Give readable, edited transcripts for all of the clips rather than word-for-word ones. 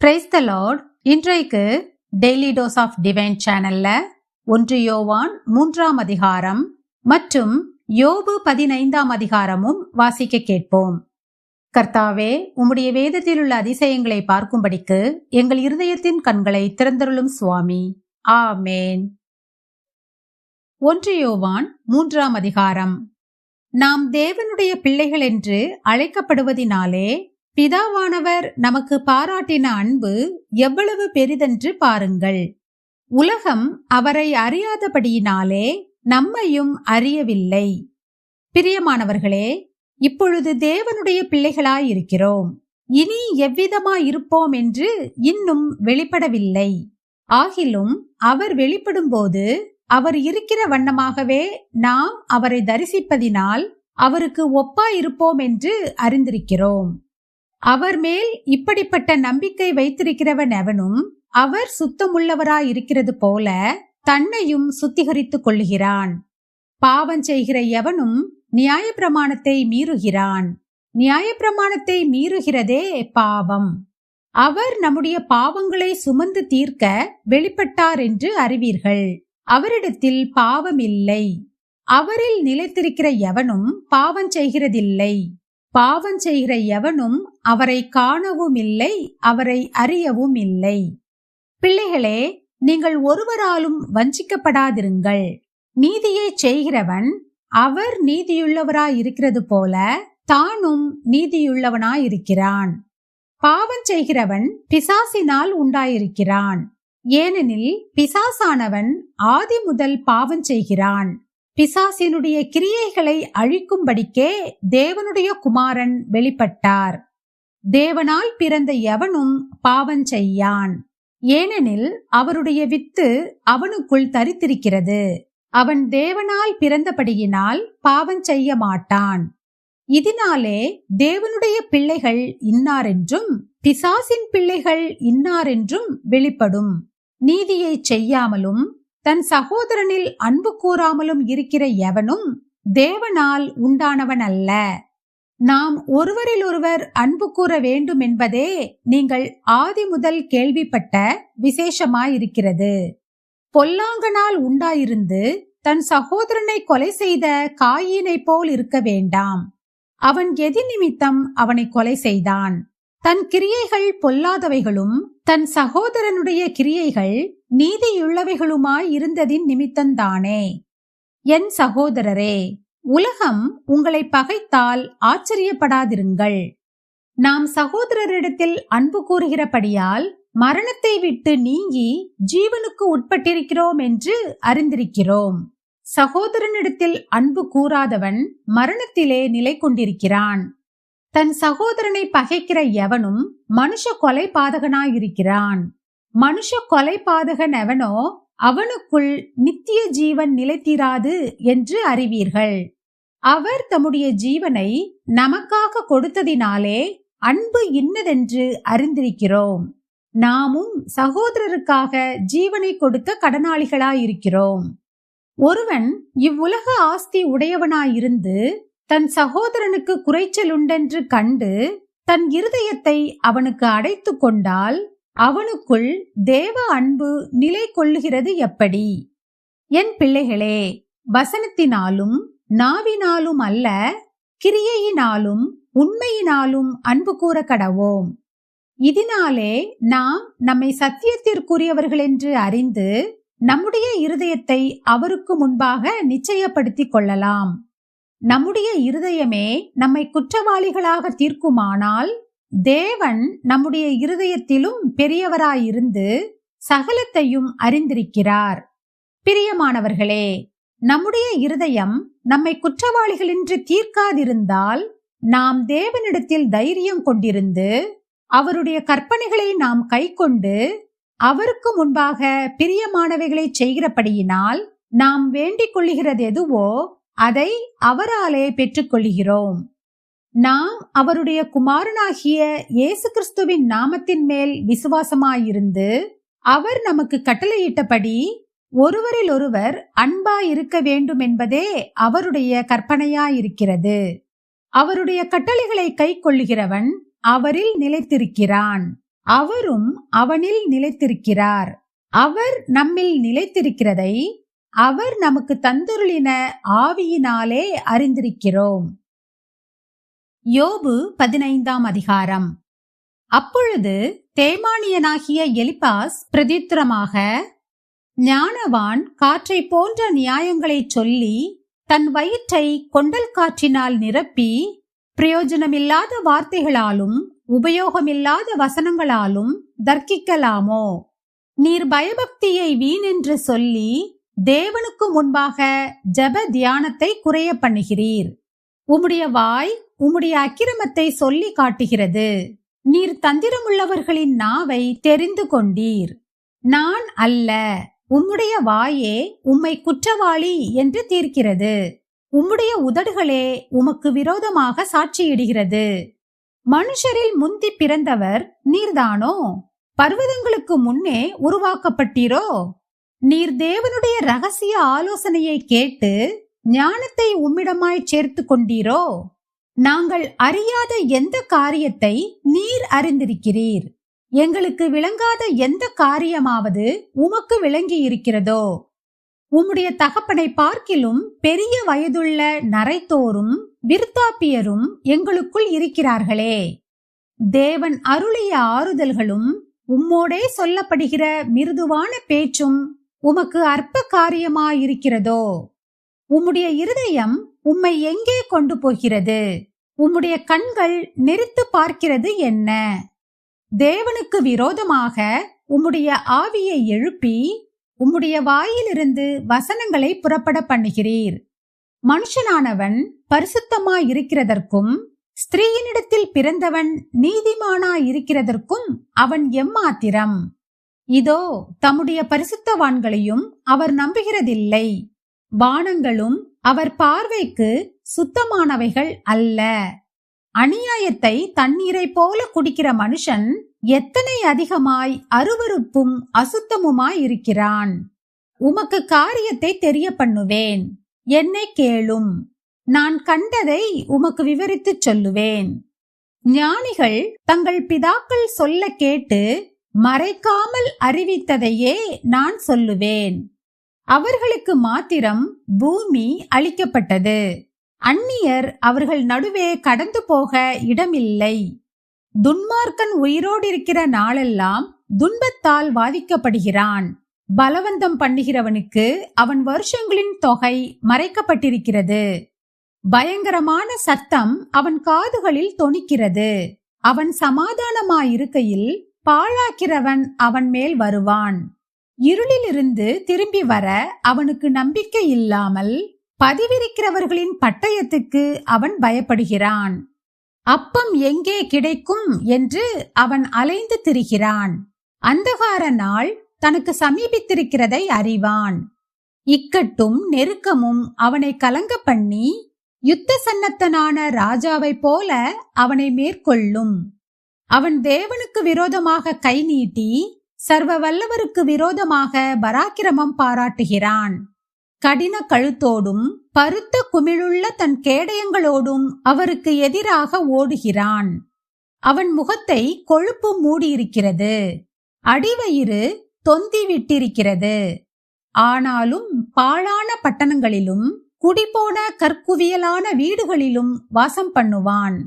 Praise the Lord. இன்றைக்கு daily dose of divine சேனல்ல 1 யோவான் 3ஆம் அதிகாரம் மற்றும் யோபு 15ஆம் அதிகாரமும் வாசிக்க கேட்போம். கர்த்தாவே, உம்முடைய வேதத்தில் உள்ள அதிசயங்களை பார்க்கும்படிக்கு எங்கள் இருதயத்தின் கண்களை திறந்தருளும் சுவாமி. ஆமேன். 1 யோவான் 3ஆம் அதிகாரம். நாம் தேவனுடைய பிள்ளைகள் என்று அழைக்கப்படுவதினாலே பிதாவானவர் நமக்கு பாராட்டின அன்பு எவ்வளவு பெரிதென்று பாருங்கள். உலகம் அவரை அறியாதபடியினாலே நம்மையும் அறியவில்லை. பிரியமானவர்களே, இப்பொழுது தேவனுடைய பிள்ளைகளாயிருக்கிறோம். இனி எவ்விதமாயிருப்போம் என்று இன்னும் வெளிப்படவில்லை. ஆகிலும் அவர் வெளிப்படும்போது அவர் இருக்கிற வண்ணமாகவே நாம் அவரை தரிசிப்பதினால் அவருக்கு ஒப்பாயிருப்போம் என்று அறிந்திருக்கிறோம். அவர் மேல் இப்படிப்பட்ட நம்பிக்கை வைத்திருக்கிறவன் எவனும் அவர் சுத்தமுள்ளவராயிருக்கிறது போல தன்னையும் சுத்திகரித்துக் கொள்ளுகிறான். பாவம் செய்கிற எவனும் நியாயப்பிரமாணத்தை மீறுகிறான். நியாயப்பிரமாணத்தை மீறுகிறதே பாவம். அவர் நம்முடைய பாவங்களை சுமந்து தீர்க்க வெளிப்பட்டார் என்று அறிவீர்கள். அவரிடத்தில் பாவம் இல்லை. அவரில் நிலைத்திருக்கிற எவனும் பாவம் செய்கிறதில்லை. பாவம் செய்கிற எவனும் அவரை காணவும் இல்லை, அவரை அறியவும் இல்லை. பிள்ளைகளே, நீங்கள் ஒருவராலும் வஞ்சிக்கப்படாதிருங்கள். நீதியை செய்கிறவன் அவர் நீதியுள்ளவராயிருக்கிறது போல தானும் நீதியுள்ளவனாயிருக்கிறான். பாவம் செய்கிறவன் பிசாசினால் உண்டாயிருக்கிறான். ஏனெனில் பிசாசானவன் ஆதி முதல் பாவம் செய்கிறான். பிசாசினுடைய கிரியைகளை அழிக்கும்படிக்கே தேவனுடைய குமாரன் வெளிப்பட்டார். தேவனால் பிறந்த எவனும் பாவம் செய்யான். ஏனெனில் அவருடைய வித்து அவனுக்குள் தரித்திருக்கிறது. அவன் தேவனால் பிறந்தபடியினால் பாவம் செய்ய மாட்டான். இதனாலே தேவனுடைய பிள்ளைகள் இன்னாரென்றும் பிசாசின் பிள்ளைகள் இன்னாரென்றும் வெளிப்படும். நீதியை செய்யாமலும் தன் சகோதரனில் அன்பு கூறாமலும் இருக்கிற எவனும் தேவனால் உண்டானவன் அல்ல. நாம் ஒருவரில் ஒருவர் அன்பு கூற வேண்டும் என்பதே நீங்கள் ஆதி முதல் கேள்விப்பட்ட விசேஷமாயிருக்கிறது. பொல்லாங்கனால் உண்டாயிருந்து தன் சகோதரனை கொலை செய்த காயீனை போல் இருக்க வேண்டாம். அவன் எதி நிமித்தம் அவனை கொலை செய்தான்? தன் கிரியைகள் பொல்லாதவைகளும் தன் சகோதரனுடைய கிரியைகள் நீதியுள்ளவைகளுமாய் இருந்ததின் நிமித்தந்தானே. என் சகோதரரே, உலகம் உங்களை பகைத்தால் ஆச்சரியப்படாதிருங்கள். நாம் சகோதரரிடத்தில் அன்பு கூறுகிறபடியால் மரணத்தை விட்டு நீங்கி ஜீவனுக்கு உட்பட்டிருக்கிறோம் என்று அறிந்திருக்கிறோம். சகோதரனிடத்தில் அன்பு கூறாதவன் மரணத்திலே நிலை கொண்டிருக்கிறான். தன் சகோதரனை பகைக்கிற எவனும் மனுஷ கொலை பாதகனாயிருக்கிறான். மனுஷ கொலை பாதகன் எவனோ அவனுக்குள் நித்திய ஜீவன் நிலைத்திராது என்று அறிவீர்கள். அவர் தம்முடைய ஜீவனை நமக்காக கொடுத்ததினாலே அன்பு இன்னதென்று அறிந்திருக்கிறோம். நாமும் சகோதரருக்காக ஜீவனை கொடுக்க கடனாளிகளாயிருக்கிறோம். ஒருவன் இவ்வுலக ஆஸ்தி உடையவனாயிருந்து தன் சகோதரனுக்கு குறைச்சல் உண்டென்று கண்டு தன் இருதயத்தை அவனுக்கு அடைத்து கொண்டால் அவனுக்குள் தேவ அன்பு நிலை கொள்ளுகிறது எப்படி? என் பிள்ளைகளே, வசனத்தினாலும் நாவினாலும் அல்ல, கிரியையினாலும் உண்மையினாலும் அன்பு கூற கடவோம். இதனாலே நாம் நம்மை சத்தியத்திற்குரியவர்கள் என்று அறிந்து நம்முடைய இருதயத்தை அவருக்கு முன்பாக நிச்சயப்படுத்திக் கொள்ளலாம். நம்முடைய இருதயமே நம்மை குற்றவாளிகளாக தீர்க்குமானால் தேவன் நம்முடைய இருதயத்திலும் பெரியவராயிருந்து சகலத்தையும் அறிந்திருக்கிறார். பிரியமானவர்களே, நம்முடைய இருதயம் நம்மை குற்றவாளிகள் என்று தீர்க்காதிருந்தால் நாம் தேவனிடத்தில் தைரியம் கொண்டிருந்து அவருடைய கற்பனைகளை நாம் கைக்கொண்டு அவருக்கு முன்பாக பிரியமானவைகளை செய்கிறபடியினால் நாம் வேண்டிக் கொள்ளுகிறது எதுவோ அதை அவராலே பெற்றுக்கொள்கிறோம். நாம் அவருடைய குமாரனாகிய இயேசு கிறிஸ்துவின் நாமத்தின் மேல் விசுவாசமாயிருந்து அவர் நமக்கு கட்டளையிட்டபடி ஒருவரில் ஒருவர் அன்பாயிருக்க வேண்டும் என்பதே அவருடைய கற்பனையாயிருக்கிறது. அவருடைய கட்டளைகளை கைக்கொள்ளுகிறவன் அவரில் நிலைத்திருக்கிறான். அவரும் அவனில் நிலைத்திருக்கிறார். அவர் நம்மில் நிலைத்திருக்கிறதை அவர் நமக்கு தந்தருளின ஆவியினாலே அறிந்திருக்கிறோம். யோபு 15ஆம் அதிகாரம். அப்பொழுது தேமானியனாகிய எலிப்பாஸ் பிரதித்திரமாக, ஞானவான் காற்றை போன்ற நியாயங்களை சொல்லி தன் வயிற்றை கொண்டல் காற்றினால் நிரப்பி பிரயோஜனமில்லாத வார்த்தைகளாலும் உபயோகமில்லாத வசனங்களாலும் தர்க்கிக்கலாமோ? நீர் பயபக்தியை வீணென்று சொல்லி தேவனுக்கு முன்பாக ஜெப தியானத்தை குறைய பண்ணுகிறீர். உம்முடைய வாய் உம்முடைய அக்கிரமத்தை சொல்லி காட்டுகிறது. நீர் தந்திரமுள்ளவர்களின் நாவை தெரிந்து கொண்டீர். நான் அல்ல, உம்முடைய வாயே உம்மை குற்றவாளி என்று தீர்க்கிறது. உம்முடைய உதடுகளே உமக்கு விரோதமாக சாட்சியிடுகிறது. மனுஷரில் முந்தி பிறந்தவர் நீர்தானோ? பர்வதங்களுக்கு முன்னே உருவாக்கப்பட்டீரோ? நீர் தேவனுடைய ரகசிய ஆலோசனையை கேட்டு ஞானத்தை உம்மிடமாய் சேர்த்து கொண்டீரோ? நாங்கள் அறியாத எந்த காரியத்தை நீர் அறிந்திருக்கிறீர்? எங்களுக்கு விளங்காத எந்த காரியமாவது உமக்கு விளங்கி இருக்கிறதோ? உம்முடைய தகப்பனை பார்க்கிலும் பெரிய வயதுள்ள நரைத்தோரும் விருத்தாப்பியரும் எங்களுக்குள் இருக்கிறார்களே. தேவன் அருளிய ஆறுதல்களும் உம்மோடே சொல்லப்படுகிற மிருதுவான பேச்சும் உமக்கு அற்ப காரியமாயிருக்கிறதோ? உம்முடைய இருதயம் உம்மை எங்கே கொண்டு போகிறது? உம்முடைய கண்கள் நெரித்து பார்க்கிறது என்ன? தேவனுக்கு விரோதமாக உம்முடைய ஆவியை எழுப்பி உம்முடைய வாயிலிருந்து வசனங்களை புறப்பட பண்ணுகிறீர். மனுஷனானவன் பரிசுத்தமாயிருக்கிறதற்கும் ஸ்திரீயினிடத்தில் பிறந்தவன் நீதிமானாயிருக்கிறதற்கும் அவன் எம்மாத்திரம்? இதோ தம்முடைய பரிசுத்தவான்களையும் அவர் நம்புகிறதில்லை. வானங்களும் அவர் பார்வைக்கு சுத்தமானவைகள் அல்ல. அநியாயத்தை தண்ணீரை போல குடிக்கிற மனுஷன் எத்தனை அதிகமாய் அருவருப்பும் அசுத்தமுமாயிருக்கிறான். உமக்கு காரியத்தை தெரிய பண்ணுவேன், என்னை கேளும். நான் கண்டதை உமக்கு விவரித்துச் சொல்லுவேன். ஞானிகள் தங்கள் பிதாக்கள் சொல்ல கேட்டு மறைக்காமல் அறிவித்ததையே நான் சொல்லுவேன். அவர்களுக்கு மாத்திரம் பூமி அளிக்கப்பட்டது. அந்நியர் அவர்கள் நடுவே கடந்து போக இடமில்லை. துன்மார்க்கன் உயிரோடு இருக்கிற நாளெல்லாம் துன்பத்தால் வாதிக்கப்படுகிறான். பலவந்தம் பண்ணுகிறவனுக்கு அவன் வருஷங்களின் தொகை மறைக்கப்பட்டிருக்கிறது. பயங்கரமான சத்தம் அவன் காதுகளில் தொனிக்கிறது. அவன் சமாதானமாயிருக்கையில் பாழாக்கிறவன் அவன் மேல் வருவான். இருளிலிருந்து திரும்பி வர அவனுக்கு நம்பிக்கை இல்லாமல் பதிவிருக்கிறவர்களின் பட்டயத்துக்கு அவன் பயப்படுகிறான். அப்பம் எங்கே கிடைக்கும் என்று அவன் அலைந்து திரிகிறான். அந்தகார நாள் தனக்கு சமீபித்திருக்கிறதை அறிவான். இக்கட்டும் நெருக்கமும் அவனை கலங்க பண்ணி யுத்த சன்னத்தனான ராஜாவை போல அவனை மேற்கொள்ளும். அவன் தேவனுக்கு விரோதமாக கை நீட்டி சர்வ வல்லவருக்கு விரோதமாக பராக்கிரமம் பாராட்டுகிறான். கடின கழுத்தோடும் பருத்த குமிழுள்ள தன் கேடயங்களோடும் அவருக்கு எதிராக ஓடுகிறான். அவன் முகத்தை கொழுப்பு மூடியிருக்கிறது, அடிவயிறு தொந்தி விட்டிருக்கிறது. ஆனாலும் பாழான பட்டணங்களிலும் குடிபோன கற்குவியலான வீடுகளிலும் வாசம் பண்ணுவான்.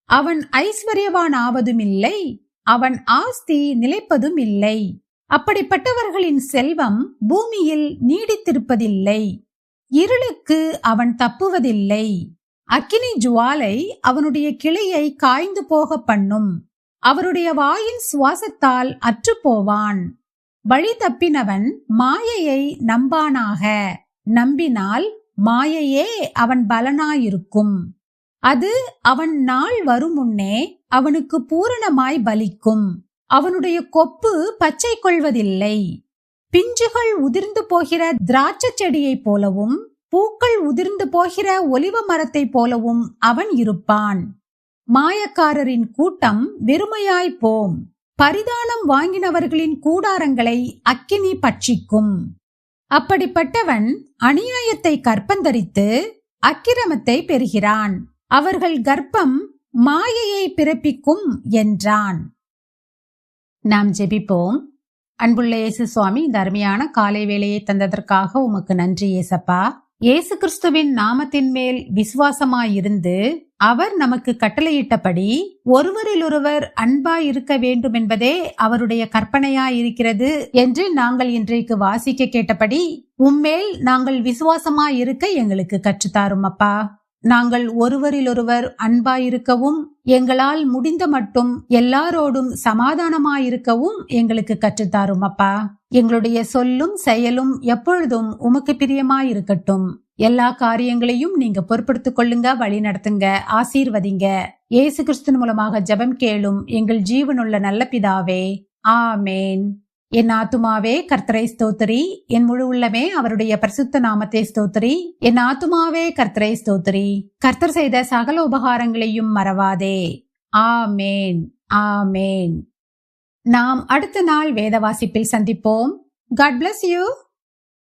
அவன் ஐஸ்வர்யவான் ஆவதுமில்லை, அவன் ஆஸ்தி நிலைப்பதும் இல்லை. அப்படிப்பட்டவர்களின் செல்வம் பூமியில் நீடித்திருப்பதில்லை. இருளுக்கு அவன் தப்புவதில்லை. அக்கினி ஜுவாலை அவனுடைய கிளையை காய்ந்து போக பண்ணும். அவருடைய வாயின் சுவாசத்தால் அற்றுப்போவான். வழி தப்பினவன் மாயையை நம்பானாக. நம்பினால் மாயையே அவன் பலனாயிருக்கும். அது அவன் நாள் வரும் முன்னே அவனுக்கு பூரணமாய் பலிக்கும். அவனுடைய கொப்பு பச்சை கொள்வதில்லை. பிஞ்சுகள் உதிர்ந்து போகிற திராட்சை செடியை போலவும் பூக்கள் உதிர்ந்து போகிற ஒலிவ மரத்தை போலவும் அவன் இருப்பான். மாயக்காரரின் கூட்டம் வெறுமையாய் போம். பரிதானம் வாங்கினவர்களின் கூடாரங்களை அக்கினி பட்சிக்கும். அப்படிப்பட்டவன் அநியாயத்தை கற்பந்தரித்து அக்கிரமத்தை பெறுகிறான். அவர்கள் கர்ப்பம் மாயையை பிறப்பிக்கும் என்றான். நாம் ஜெபிப்போம். அன்புள்ள இயேசு சுவாமி, இந்த அருமையான காலை வேளையை தந்ததற்காக உமக்கு நன்றி ஏசப்பா. இயேசு கிறிஸ்துவின் நாமத்தின் மேல் விசுவாசமாயிருந்து அவர் நமக்கு கட்டளையிட்டபடி ஒருவரிலொருவர் அன்பாய் இருக்க வேண்டும் என்பதே அவருடைய கற்பனையாயிருக்கிறது என்று நாங்கள் இன்றைக்கு வாசிக்க கேட்டபடி உம்மேல் நாங்கள் விசுவாசமாயிருக்க எங்களுக்கு கற்றுத்தாரும் அப்பா. நாங்கள் ஒருவரிலொருவர் அன்பாயிருக்கவும் எங்களால் முடிந்த மட்டும் எல்லாரோடும் சமாதானமாயிருக்கவும் எங்களுக்கு கற்றுத்தாரும் அப்பா. எங்களுடைய சொல்லும் செயலும் எப்பொழுதும் உமக்கு பிரியமாயிருக்கட்டும். எல்லா காரியங்களையும் நீங்க பொறுப்படுத்திக் கொள்ளுங்க, வழி நடத்துங்க, ஆசீர்வதிங்க. இயேசு கிறிஸ்து மூலமாக ஜெபம் கேளும் எங்கள் ஜீவனுள்ள நல்ல பிதாவே, ஆமேன். என் ஆத்துமாவே கர்த்தரை ஸ்தோத்திரி, என் முழு உள்ளமே அவருடைய பரிசுத்த நாமத்தை ஸ்தோத்திரி. என் ஆத்துமாவே கர்த்தரை ஸ்தோத்திரி, கர்த்தர் செய்த சகல உபகாரங்களையும் மறவாதே. ஆமேன், ஆமேன். நாம் அடுத்த நாள் வேத வாசிப்பில் சந்திப்போம். God bless you.